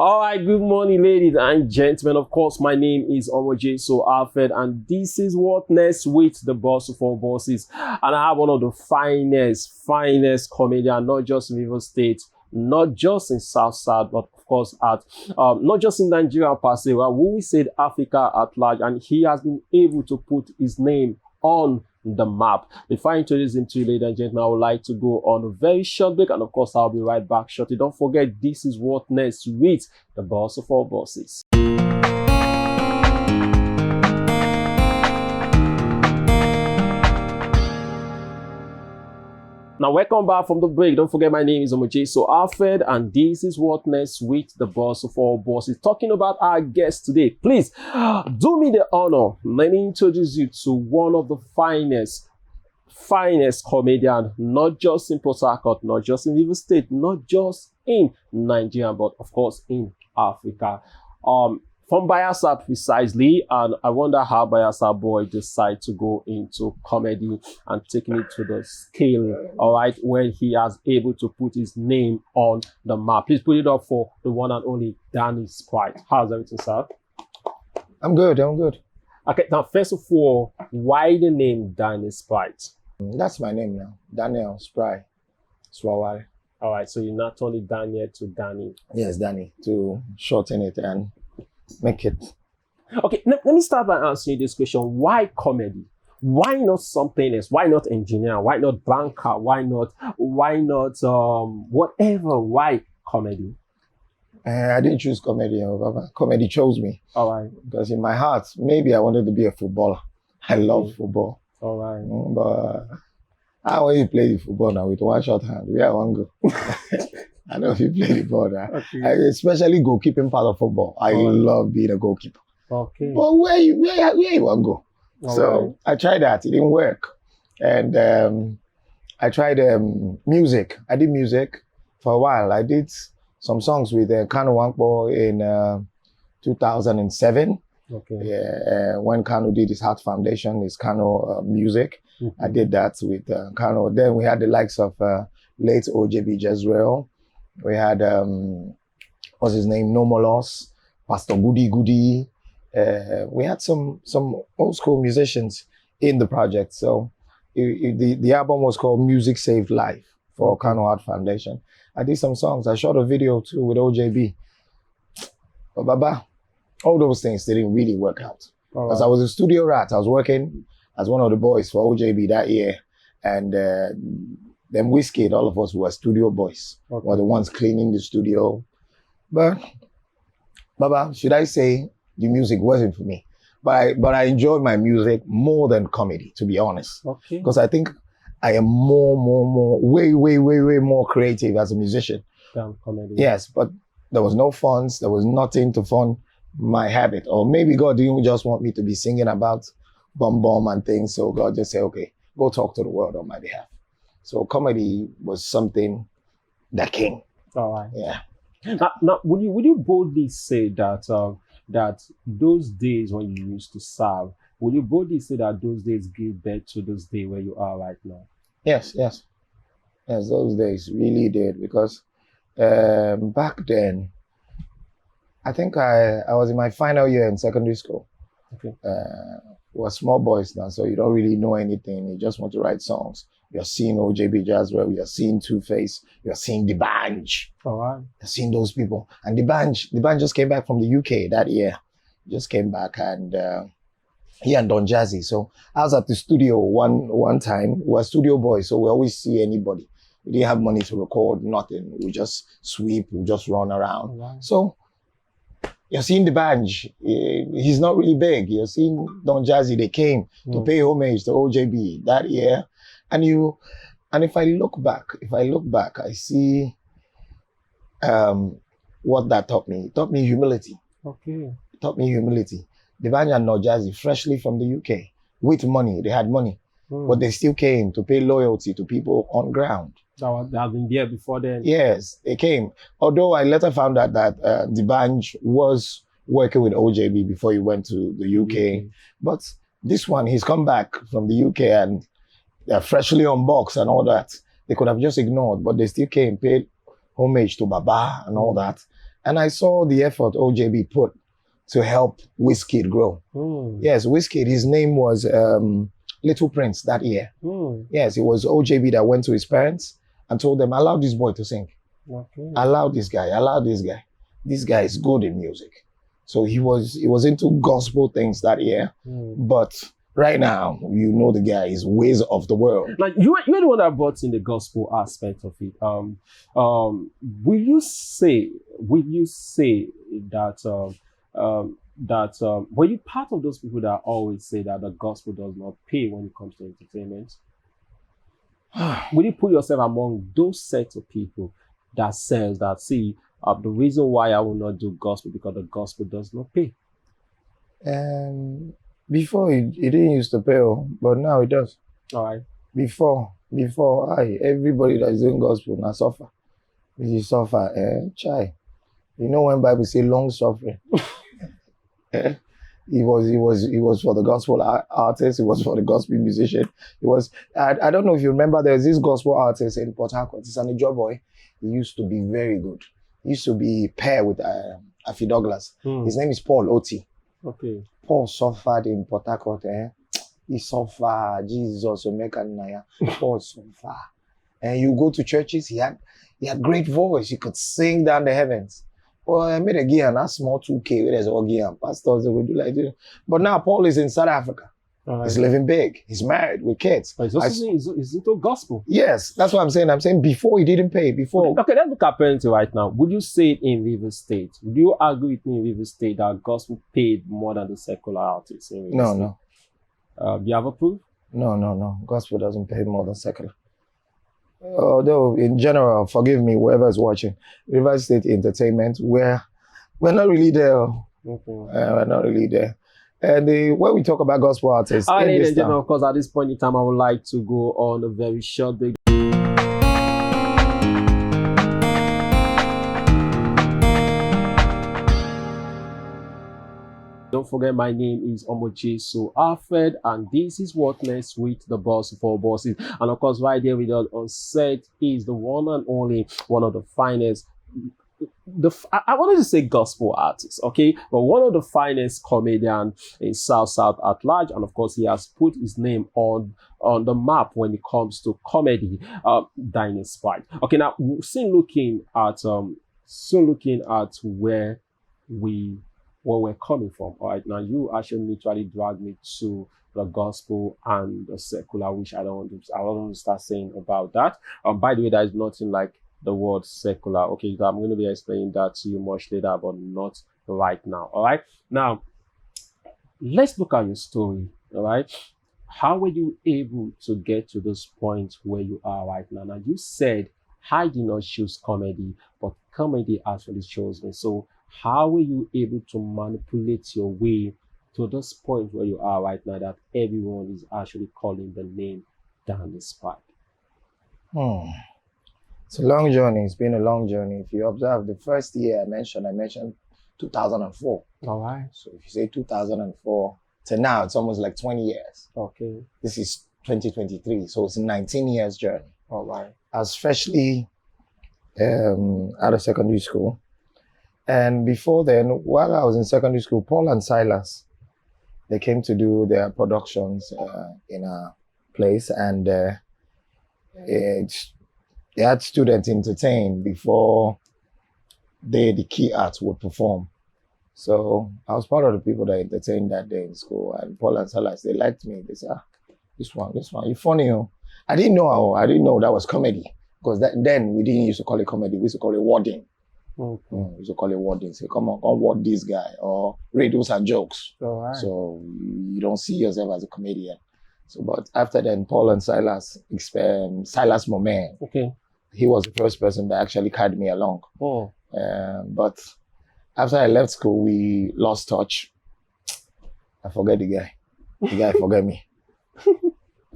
All right, good morning, ladies and gentlemen. Of course, my name is Nyesom Wike, and this is What Next with the boss of all bosses. And I have one of the finest comedian, not just in River State, not just in South, but of course at not just in Nigeria per se, but we said Africa at large, and he has been able to put his name on the map. Before I introduce him to you, ladies and gentlemen, I would like to go on a very short break, and of course I'll be right back shortly. Don't forget, this is What Next with the boss of all bosses. Now, welcome back from the break. Don't forget, my name is Nyesom Wike, and this is What Next with the boss of all bosses. Talking about our guest today, please do me the honor. Let me introduce you to one of the finest comedian, not just in Port Harcourt, not just in River State, not just in Nigeria, but of course in Africa. From Bayelsa precisely, and I wonder how Bayelsa boy decided to go into comedy and taking it to the scale, all right, when he has able to put his name on the map. Please put it up for the one and only Danny Spry. How's everything, sir? I'm good. Okay, now first of all, why the name Danny Spry? That's my name now, Daniel Spry. Swawari. All right, so you're not only Daniel to Danny. Yes, Danny, to shorten it and make it. Okay, let me start by answering this question. Why comedy? Why not something else? Why not engineer? Why not banker? Why not whatever? Why comedy? I didn't choose comedy. Comedy chose me. All right. Because in my heart, maybe I wanted to be a footballer. I love football. All right. But I always play the football now with one short hand. Where I want to go. I know if you play the ball now. Okay. Especially goalkeeping part of football. I love being a goalkeeper. Okay. But where you want to go? So I tried that. It didn't work. And I tried music. I did music for a while. I did some songs with Kano Wankpo in 2007. Okay. Yeah, when Kano did his Heart Foundation, his Kano music. Mm-hmm. I did that with Kano. Then we had the likes of late OJB Jezreel. We had, what's his name, No More Loss, Pastor Goody. We had some old school musicians in the project. So the album was called Music Saved Life for Kano Heart Foundation. I did some songs. I shot a video too with OJB. But Baba, all those things didn't really work out. Because I was a studio rat. I was working as one of the boys for OJB that year. And them Whiskey, all of us were studio boys. Okay. Were the ones cleaning the studio. But Baba, should I say the music wasn't for me? But I enjoyed my music more than comedy, to be honest. Okay. Because I think I am way more creative as a musician. Than comedy. Yes, but there was no funds. There was nothing to fund my habit. Or maybe God didn't just want me to be singing about bum and things. So God just said, okay, go talk to the world on my behalf. So comedy was something that came. All right. Yeah. Now, would you boldly say that that those days when you used to serve, would you boldly say that those days gave birth to this day where you are right now? Yes, those days really did, because back then, I think I was in my final year in secondary school. Okay. We're small boys now, so you don't really know anything. You just want to write songs. You're seeing OJB Jazwell, you're seeing Two-Face, you're seeing The Banj. All right. You're seeing those people. And The Banj just came back from the UK that year. Just came back, and he and Don Jazzy. So I was at the studio one time. We were studio boys, so we always see anybody. We didn't have money to record, nothing. We just sweep, we just run around. Right. So you're seeing The Banj. He's not really big. You're seeing Don Jazzy. They came to pay homage to OJB that year. And if I look back, I see what that taught me. It taught me humility. Okay. It taught me humility. The Banj and Don Jazzy, freshly from the UK, with money. They had money. But they still came to pay loyalty to people on ground. That had been there before then. Yes, they came. Although I later found out that the Banj was working with OJB before he went to the UK. But this one, he's come back from the UK and they're freshly unboxed and all that. They could have just ignored, but they still came, paid homage to Baba and all that. And I saw the effort OJB put to help Wizkid grow. Yes, Wizkid, his name was Little Prince that year. Yes, it was OJB that went to his parents and told them, allow this boy to sing. Okay. Allow this guy, allow this guy. This guy is good in music. So he was into gospel things that year. But right now, you know the guy is ways of the world. Like you're the one that brought in the gospel aspect of it. Will you say that were you part of those people that always say that the gospel does not pay when it comes to entertainment? Will you put yourself among those sets of people that says that, see, the reason why I will not do gospel because the gospel does not pay? Before it didn't used to pay, but now it does. All right. Before, everybody that is doing gospel now suffer. You suffer, chai. You know when Bible say long suffering. It was for the gospel artist. It was for the gospel musician. It was. I don't know if you remember. There was this gospel artist in Port Harcourt. It's an job boy. He used to be very good. He used to be pair with Afi Douglas. His name is Paul Oti. Okay. Paul suffered in Port Harcourt. He suffered. Jesus, Naya. Paul suffered. And you go to churches. He had great voice. He could sing down the heavens. Well, I made a gear and that small 2K where there's all gear. Pastors will do like this. But now Paul is in South Africa. Right. He's living big. He's married with kids. But he's into gospel. Yes, that's what I'm saying. I'm saying before he didn't pay. Before. Okay, let's look at parenting right now. Would you say in River State? Would you agree with me in River State that gospel paid more than the secular artists in River State? No. Do you have a proof? No. Gospel doesn't pay more than secular. Although in general, forgive me, whoever is watching, River State Entertainment, we're not really there. Okay. We're not really there. And when we talk about gospel artists, ladies and gentlemen, of course, at this point in time, I would like to go on a very short break. Don't forget, my name is Nyesom Wike, and this is What Next with the Boss for Bosses. And of course, right there with us on set is the one and only, one of the finest, I wanted to say gospel artist, okay, but one of the finest comedian in South at large, and of course, he has put his name on the map when it comes to comedy, Danny Spry. Okay, now soon looking at where we're coming from. All right, now you actually literally dragged me to the gospel and the secular, which I don't want to start saying about that. By the way, there is nothing like the word secular. Okay, so I'm going to be explaining that to you much later, but not right now. All right, now let's look at your story. All right, how were you able to get to this point where you are right now? Now you said I did not choose comedy, but comedy actually chose me. So how were you able to manipulate your way to this point where you are right now that everyone is actually calling the name Danny Spry? It's a long journey. It's been a long journey. If you observe the first year I mentioned 2004. All right. So if you say 2004 to now, it's almost like 20 years. Okay. This is 2023. So it's a 19 years journey. All right. I was freshly out of secondary school. And before then, while I was in secondary school, Paul and Silas, they came to do their productions in a place, and they had students entertained before the key arts would perform. So I was part of the people that entertained that day in school. And Paul and Silas, they liked me. They said, this one, you're funny. Oh. I didn't know that was comedy, because then we didn't used to call it comedy. We used to call it wording. Okay. We used to call it wording. Say, come word this guy, or riddles and jokes. All right. So you don't see yourself as a comedian. So, but after then, Paul and Silas, Silas Momen, okay, he was the first person that actually carried me along. Oh. But after I left school, we lost touch. I forget the guy. The guy forget me.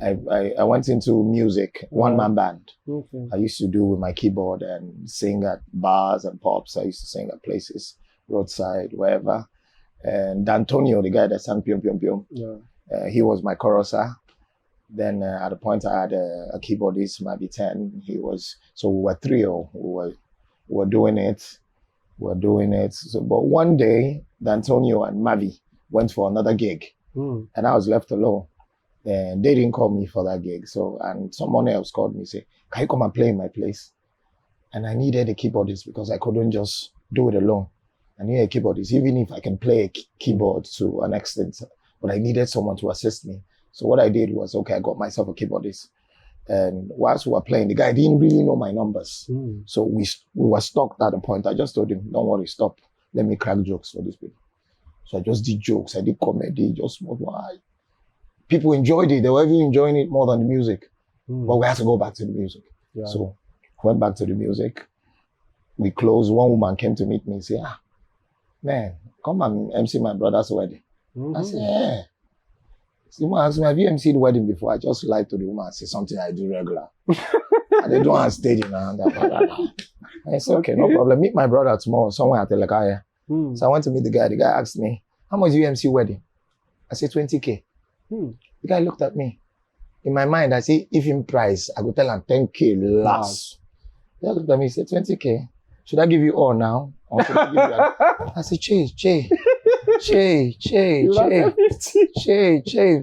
I went into music, one-man band. Okay. I used to do with my keyboard and sing at bars and pubs. I used to sing at places, roadside, wherever. And D'Antonio, the guy that sang Pium Pium Pium, yeah. He was my choruser. Then at a point I had a keyboardist, maybe 10. So we were trio. We were doing it. were doing it. So, but one day, D'Antonio and Mavi went for another gig, and I was left alone. And they didn't call me for that gig. So, and someone else called me, say, "Can you come and play in my place?" And I needed a keyboardist because I couldn't just do it alone. I needed a keyboardist, even if I can play a keyboard to an extent, but I needed someone to assist me. So what I did was, okay, I got myself a keyboardist. And whilst we were playing, the guy didn't really know my numbers. So we were stuck at a point. I just told him, don't worry, stop. Let me crack jokes for these people. So I just did jokes. I did comedy, just why. People enjoyed it. They were even enjoying it more than the music. But we had to go back to the music. Yeah. So went back to the music. We closed. One woman came to meet me and said, man, come and MC my brother's wedding. I said, yeah. The woman asked me, have you MC'd the wedding before? I just lied to the woman and said something I do regular. And they don't have stage in and I said, okay, no problem. Meet my brother tomorrow somewhere at Telekaya. So I went to meet the guy. The guy asked me, how much do you MC wedding? I said, 20K. The guy looked at me. In my mind, I say, if in price, I would tell him 10K last. He looked at me, he said, 20K. Should I give you all now? Or should I give you I said, Che.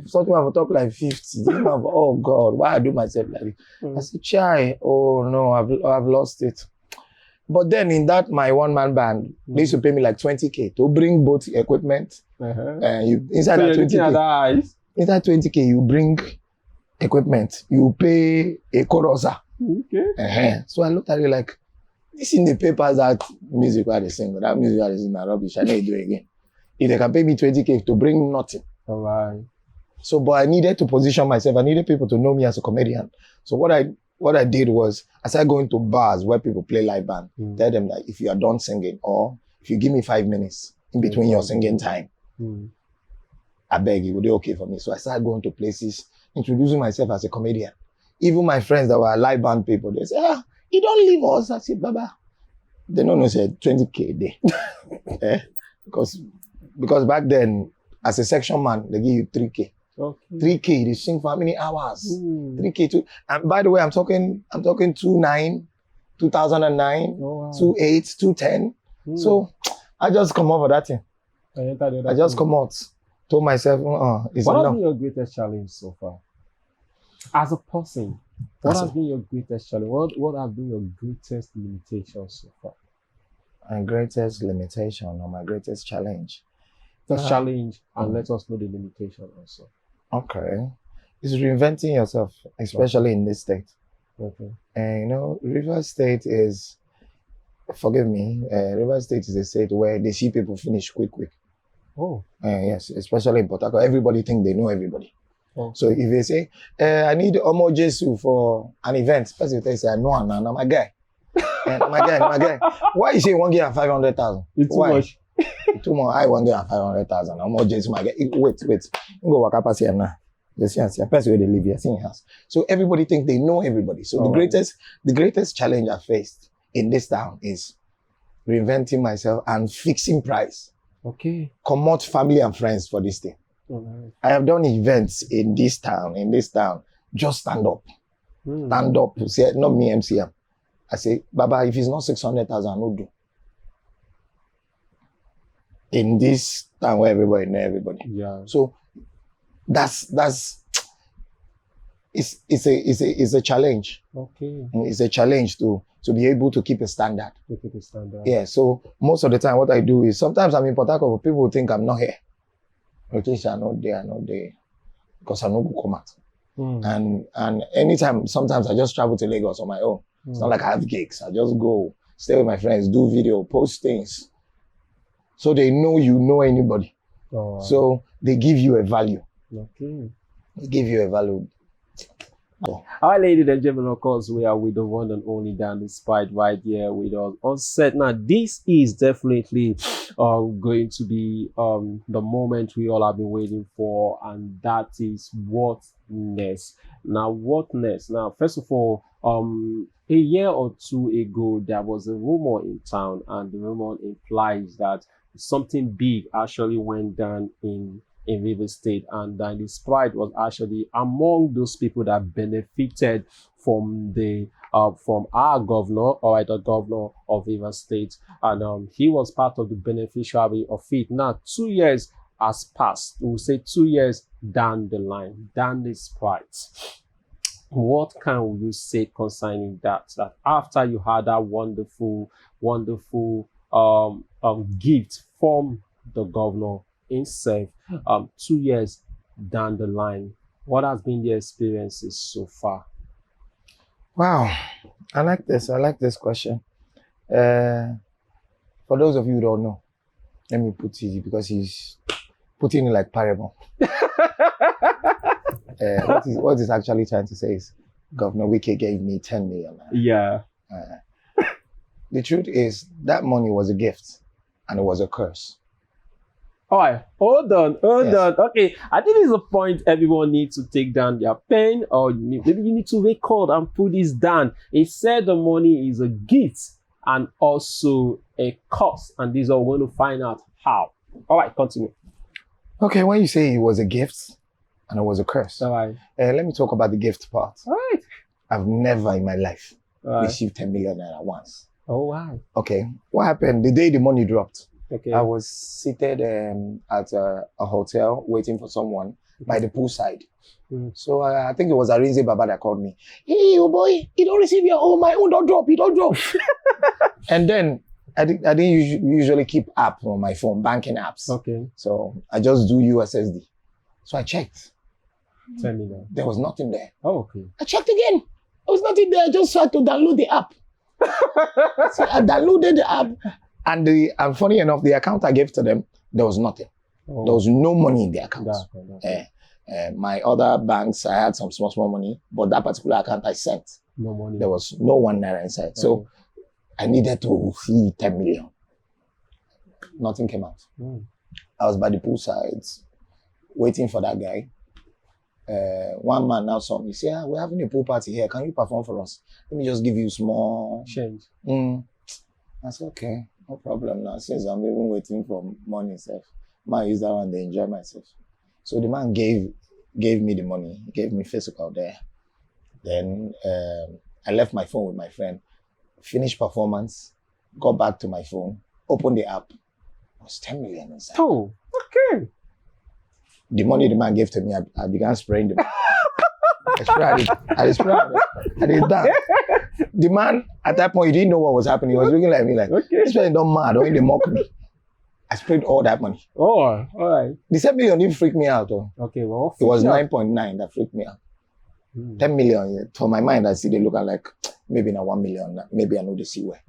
Something I will talk like 50. Oh God, why I do myself like this? I said, Chai, oh no, I've lost it. But then in that, my one-man band, they used to pay me like 20K to bring both equipment. And inside that 20K, inside 20K, you bring equipment, you pay a choruser. So I looked at it like, this in the papers that music while they sing, but that music while they sing is rubbish. I need to do it again. If they can pay me 20K to bring nothing. All right. So, but I needed to position myself. I needed people to know me as a comedian. So what I did was, I started going to bars where people play live band. Tell them that if you are done singing, or if you give me 5 minutes in between your singing time, I beg you, would it okay for me? So I started going to places, introducing myself as a comedian. Even my friends that were live band people, they say, you don't leave us. I said, Baba. They don't know, said 20K a day. Because back then, as a section man, they give you 3K. Okay. 3K, they sing for how many hours? 3K too. And by the way, I'm talking 2009, 28, 210. So I just come over that thing. I just come out, told myself, it's what enough. Has been your greatest challenge so far? As a person, what has been your greatest challenge? What have been your greatest limitation so far? My greatest limitation or my greatest challenge? The challenge, and let us know the limitation also. Okay. It's reinventing yourself, especially in this state. Okay. And River State is, forgive me, River State is a state where they see people finish quick. Oh. Yes, especially in Port Harcourt. Everybody think they know everybody. Oh. So if they say, I need Omo Jesu for an event, first you say, no, I'm my guy. My guy. Why you say 1 year and 500,000? It's too much. Too much. I 1 year and 500,000. Omo Jesu, my guy. Wait. Go walk up here now. Just see, person where they live here, see house. So everybody think they know everybody. So the greatest challenge I faced in this town is reinventing myself and fixing price. Okay. Come out family and friends for this thing. Right. I have done events in this town. Just stand up. Stand up. Say, not me, MCM. I say, Baba, if it's not 600,000, I no do. In this town where everybody know everybody. Yeah. So it's a challenge. Okay. It's a challenge to be able to keep a standard. Yeah. So most of the time, what I do is sometimes I'm in Port Harcourt, people think I'm not here. Okay, I'm not there, because I'm not going to come out. And anytime, sometimes I just travel to Lagos on my own. It's not like I have gigs. I just go, stay with my friends, do video, post things. So they know you know anybody. Oh, wow. So they give you a value. Okay. They give you a value. All right, ladies and gentlemen, of course, we are with the one and only Danny Spry right here with us on set. Now, this is definitely going to be the moment we all have been waiting for, and that is what next. Now, what next? Now, first of all, a year or two ago, there was a rumor in town, and the rumor implies that something big actually went down in in Rivers State, and Danny Spry was actually among those people that benefited from the from our governor, or the governor of Rivers State, and he was part of the beneficiary of it. Now, 2 years has passed. We'll say 2 years down the line. Danny Spry, what can you say concerning that? That after you had that wonderful gift from the governor himself, 2 years down the line, what has been the experiences so far? Wow, I like this. I like this question. For those of you who don't know, let me put it easy because he's putting it like parable. What he's actually trying to say is, Governor Wike gave me 10 million. Yeah. The truth is, that money was a gift and it was a curse. All right, hold on. Okay, I think it's a point everyone needs to take down their pen, or maybe you need to record and put this down. It said the money is a gift and also a curse, and these are going to find out how. All right, continue. Okay, when you say it was a gift and it was a curse, All right. let me talk about the gift part. All right. I've never in my life All right. received 10 million naira once. Oh, wow. Okay, what happened the day the money dropped? Okay. I was seated at a hotel waiting for someone by the poolside. So I think it was Arinze Baba that called me. Hey, oh boy, you don't receive your own, my own don't drop, you don't drop. And then I didn't usually keep app on my phone, banking apps. Okay. So I just do USSD. So I checked. 10 million. There was nothing there. Oh, okay. I checked again. There was nothing there. I just tried to download the app. So I downloaded the app. And funny enough, the account I gave to them, there was nothing. Oh. There was no money in the account. Okay. My other banks, I had some small money, but that particular account I sent, No money. there was no 1 naira inside. Okay. So I needed to see 10 million. Nothing came out. I was by the poolside waiting for that guy. One man now saw me, say, we're having a pool party here. Can you perform for us? Let me just give you small change. I said, okay, no problem now. Since I'm even waiting for money itself, man use that one to enjoy myself. So the man gave me the money, gave me physical there. Then I left my phone with my friend, finished performance, got back to my phone, opened the app. It was 10 million inside. Oh, okay. The money the man gave to me, I began spraying the I sprayed it. The man, at that point, he didn't know what was happening. He was looking at me like, okay, this person don't mad, or they mock me. I sprayed all that money. Oh, all right. The 7 million didn't freak me out. Okay, well, it was 9.9 that freaked me out. 10 million, for my mind, I see they look at like, maybe not 1 million, maybe I know the see where.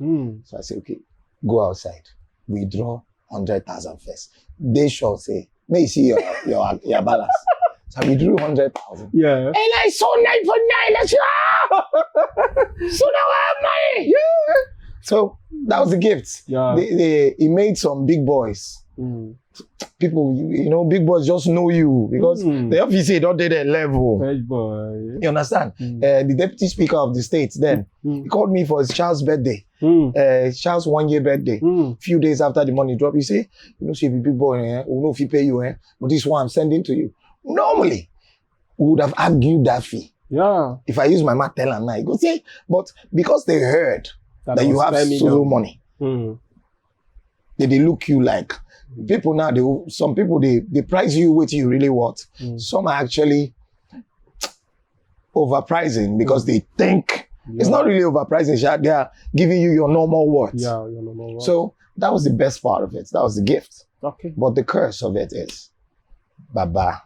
So I say, okay, go outside, withdraw 100,000 first. They shall say, may you see your balance. So I withdrew 100,000. Yeah. And I saw 9.9. Let's so now I have money. Yeah. So that was the gift. Yeah. He made some big boys. People, big boys just know you because the officer don't do their level. Big boy. You understand? The deputy speaker of the state then, he called me for his child's birthday. Child's 1 year birthday. Few days after the money dropped, he say, see if you big boy, we know if he pay you, but this one I'm sending to you. Normally, we would have argued that fee. Yeah. If I use my mouth tell and now, he go say, but because they heard that you have so money, they look you like people now. Some people they price you what you really want. Some are actually overpricing because they think it's not really overpricing. They are giving you your normal worth. Yeah, your normal worth. So that was the best part of it. That was the gift. Okay. But the curse of it is, Baba.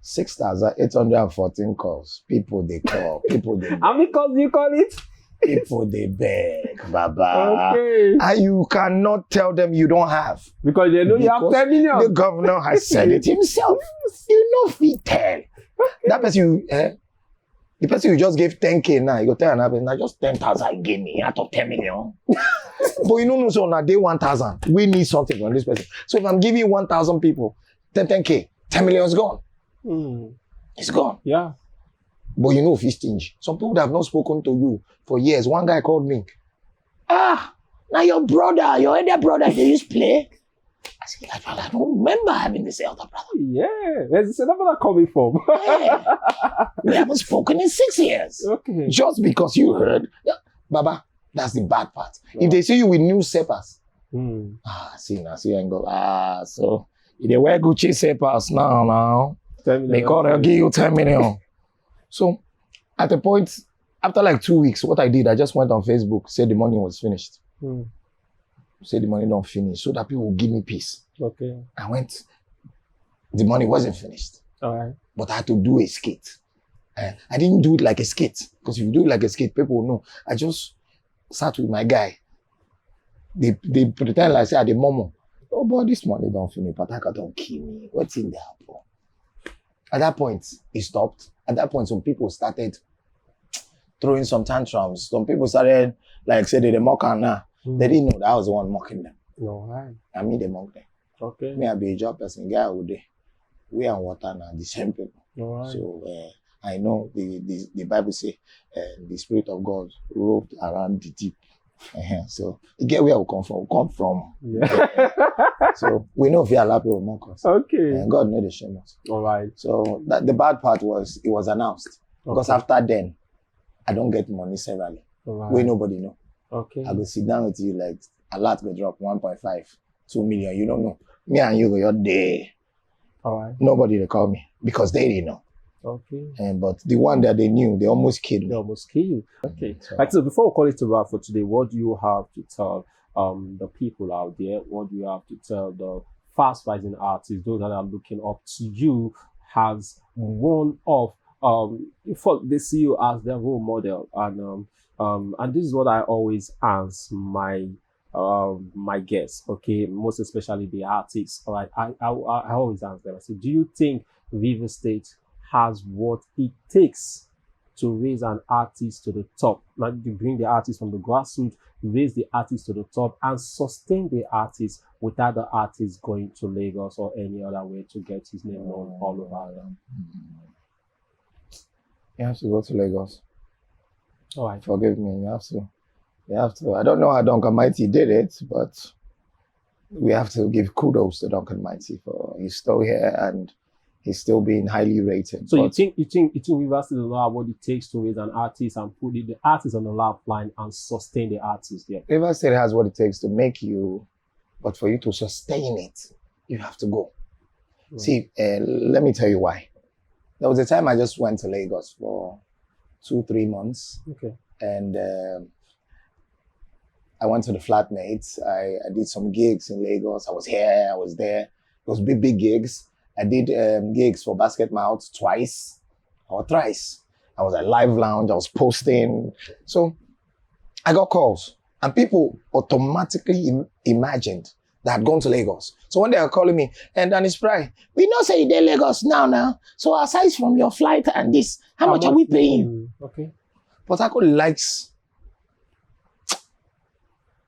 6,814 calls. People they call. People they. How many calls do you call it? People they beg, Baba. Okay. And you cannot tell them you don't have. Because they know you have 10 million. The governor has said it himself. You know, if tell. That person, the person you just gave 10K now, you go tell another person, now just 10,000 give me out of 10 million. But you know, so now day 1,000. We need something from this person. So if I'm giving 1,000 people 10K, 10 million is gone. It's gone. Yeah. But you know, if he's stingy. Some people that have not spoken to you for years. One guy called me. Now your brother, your elder brother, they used to play. I said, I don't remember having this elder brother. Yeah, where's the number coming from? Yeah. We haven't spoken in 6 years. Okay. Just because you heard. Yeah. Baba, that's the bad part. If they see you with new seppers, see, and go, so if they wear Gucci seppers now, they call they'll give you 10 million. So at a point, after like 2 weeks, what I did, I just went on Facebook, said the money was finished. Said the money don't finish, so that people will give me peace. Okay. I went, the money wasn't finished. All right. But I had to do a skit. I didn't do it like a skit, because if you do it like a skit, people will know. I just sat with my guy. They pretend like say at the moment, oh boy, this money don't finish, but I don't kill me. What's in there, bro? At that point, it stopped. At that point, some people started throwing some tantrums. Some people started, like, say they mock her now. They didn't know that I was the one mocking them. No, right. I mean, they mock them. Okay. Me, I be a job person, guy would day. We and water now, the same people. All right. So I know the Bible say the Spirit of God roved around the deep. So you get where we come from. We come from. Yeah. So we know if we allow people mock us. Okay. And God made the shame us. All right. So the bad part was it was announced. Because after then, I don't get money severally. All right. Where nobody know. Okay. I go sit down with you like a lot go drop 1.5, 2 million. You don't know. Me and you go your day. All right. Nobody they call me because they didn't know. Okay. But the one that they knew, they almost killed me. They almost killed you. Okay. So before we call it a wrap for today, what do you have to tell the people out there? What do you have to tell the fast rising artists, those that are looking up to you as one of they see you as their role model, and this is what I always ask my guests, okay, most especially the artists. All right, I always ask them. I say, do you think River State has what it takes to raise an artist to the top? Now, you bring the artist from the grassroots, raise the artist to the top, and sustain the artist without the artist going to Lagos or any other way to get his name known all over them. You have to go to Lagos. All right. Forgive me. You have to. I don't know how Duncan Mighty did it, but we have to give kudos to Duncan Mighty for he's still here and he's still being highly rated. So you think River State does not have what it takes to raise an artist and put the artist on the lifeline and sustain the artist there? River State has what it takes to make you, but for you to sustain it, you have to go. Right. See, let me tell you why. There was a time I just went to Lagos for 2-3 months. Okay. And I went to the flatmates. I did some gigs in Lagos. I was here, I was there. It was big gigs. I did gigs for Basket Mouth twice or thrice. I was at Live Lounge, I was posting. So I got calls and people automatically imagined that I'd gone to Lagos. So when they were calling me, and Danny Spry, we know say you're in Lagos now. So aside from your flight and this, how much are we paying you? Okay. But I could likes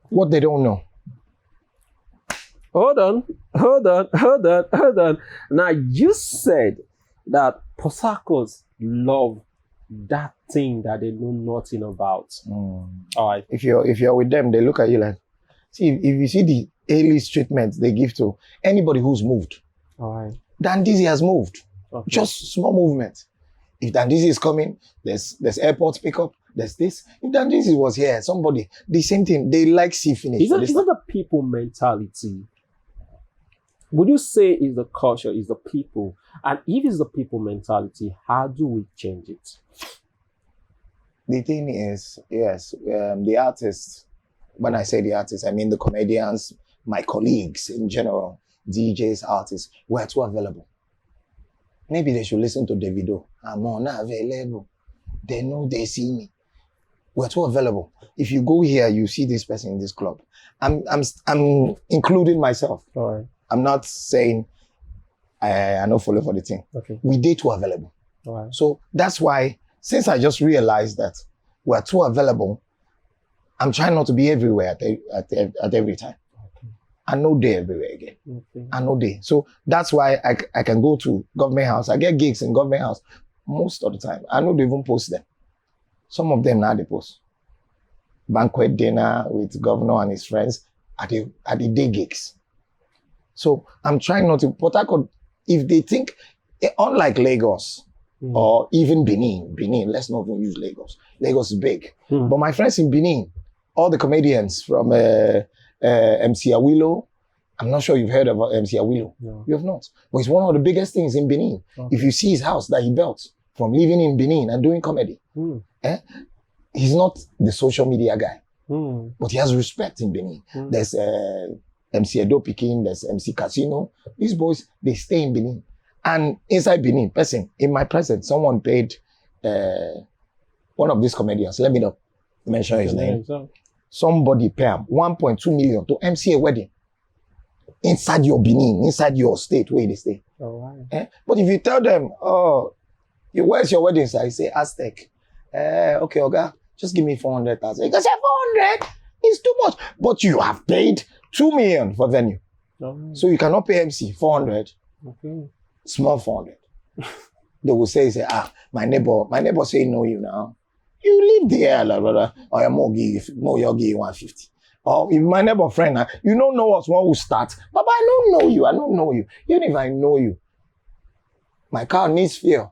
what they don't know. Hold on. Now you said that Port Harcourt love that thing that they know nothing about. All right. If you're with them, they look at you like, see, if you see the A-list treatment they give to anybody who's moved. All right. Dandisi has moved. Okay. Just small movement. If Dandisi is coming, there's airport pickup, there's this. If Dandisi was here, somebody, the same thing, they like see finish. Is that the people mentality? Would you say is the culture, is the people? And if it's the people mentality, how do we change it? The thing is, yes, the artists, when I say the artists, I mean the comedians, my colleagues in general, DJs, artists, we're too available. Maybe they should listen to Davido. I'm not available. They know they see me. We're too available. If you go here, you see this person in this club. I'm including myself. All right. I'm not saying I don't follow for the thing. Okay. We did too available. All right. So that's why, since I just realized that we're too available, I'm trying not to be everywhere at every time. Okay. I know they everywhere again. Okay. I know they. So that's why I can go to government house. I get gigs in government house most of the time. I know they even post them. Some of them now they post. Banquet dinner with governor and his friends at the day gigs. So I'm trying not to. Port Harcourt, if they think, unlike Lagos or even Benin, let's not even use Lagos. Lagos is big. But my friends in Benin, all the comedians from MC Awilo, I'm not sure you've heard of MC Awilo. No. You have not. But it's one of the biggest things in Benin. Okay. If you see his house that he built from living in Benin and doing comedy, he's not the social media guy, but he has respect in Benin. There's MC Edo Pikin, there's MC Casino. These boys, they stay in Benin. And inside Benin, in my presence, someone paid one of these comedians, let me not mention his name. Somebody paid him 1.2 million to MC a wedding. Inside your Benin, inside your state where they stay. But if you tell them, where's your wedding? So I say Aztec. Okay, okay, just give me 400,000. You can say 400 is too much. But you have paid 2 million for venue. So you cannot pay MC 400. Small 400. They will say, my neighbor say no you now. You live there, blah, blah, blah. Or you'll give 150. Or if my neighbor friend, you don't know what one will start. But I don't know you. I don't know you. Even if I know you, my car needs fuel.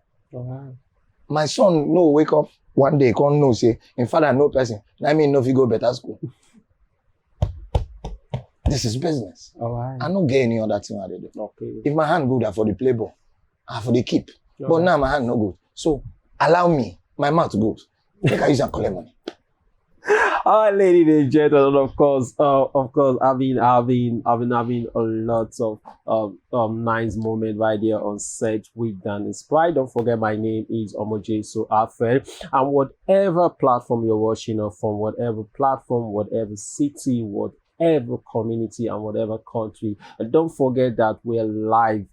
My son no wake up one day, can't know say, in fact I know person. I mean, no if you go better school. This is business. I don't get any other thing I do. If my hand good, I for the playboy, I for the keep. But now my hand no good. So allow me, my mouth good. Make I use and collect money. All right, ladies and gentlemen, of course, I've been having a lot of nice moment right there on set with Danny Spry. Don't forget, my name is Nyesom Wike, and whatever platform you're watching us from, whatever platform, whatever city, whatever community, and whatever country, and don't forget that we're live.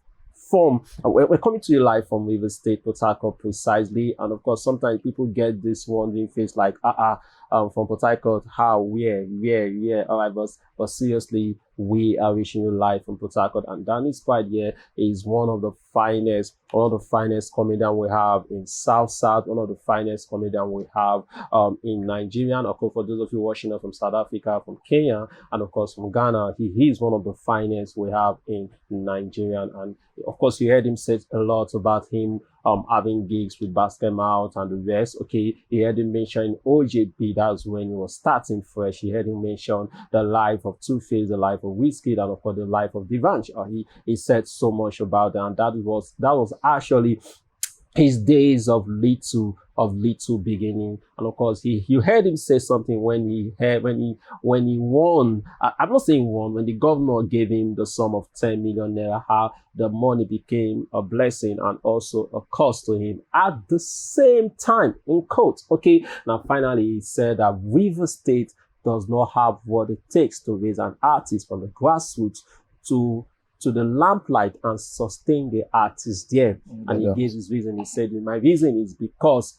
We're coming to you live from River State, Port Harcourt precisely, and of course sometimes people get this wondering face like from Port Harcourt, how, where, all right, but seriously, we are reaching you live from Port Harcourt, and Danny Spry here is one of the finest comedians we have in South, one of the finest comedians we have in Nigeria, and of course for those of you watching us from South Africa, from Kenya, and of course from Ghana, he is one of the finest we have in Nigeria. And of course you heard him say a lot about him having gigs with Basket Mouth and the rest. Okay, he heard him mention OJB, that's when he was starting fresh. He heard him mention the life of Two-Face, the life of Whiskey, and of course the life of Divanch. He said so much about that, and that was actually his days of little beginning. And of course you heard him say something when he won. I'm not saying won, when the governor gave him the sum of 10 million naira, how the money became a blessing and also a cost to him at the same time, in quotes. Okay, now finally he said that River State does not have what it takes to raise an artist from the grassroots to the lamplight and sustain the artist there. And he gave his reason. He said, my reason is because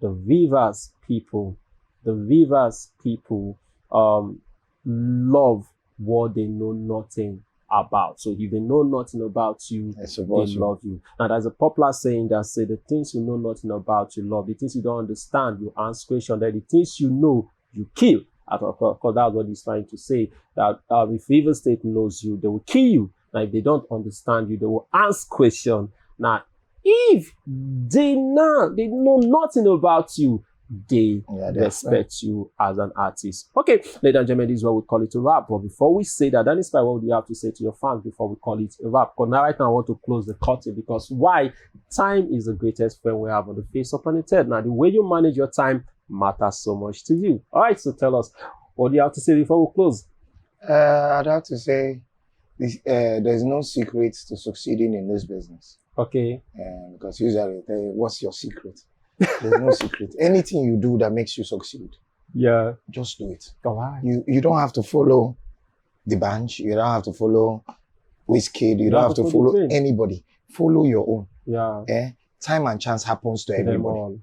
the Rivers people love what they know nothing about. So if they know nothing about you, they love you. Now there's a popular saying that say the things you know nothing about, you love. The things you don't understand, you ask questions. That the things you know, you kill. Of course, that's what he's trying to say. That if River State knows you, they will kill you. Now, if they don't understand you, they will ask questions. Now, if they know nothing about you, they respect you as an artist. Okay, ladies and gentlemen, this is what we call it a wrap. But before we say that, Danny Spry, what would you have to say to your fans before we call it a wrap? Because now, right now, I want to close the curtain, because why? Time is the greatest friend we have on the face of planet Earth. Now, the way you manage your time matters so much to you. All right, so tell us, what do you have to say before we close? I'd have to say there's no secret to succeeding in this business. Okay. Because usually, what's your secret? There's no secret. Anything you do that makes you succeed, just do it. All right. You don't have to follow the bunch. You don't have to follow Wizkid. You don't have to follow anybody. Follow your own. Yeah. Time and chance happens to everybody.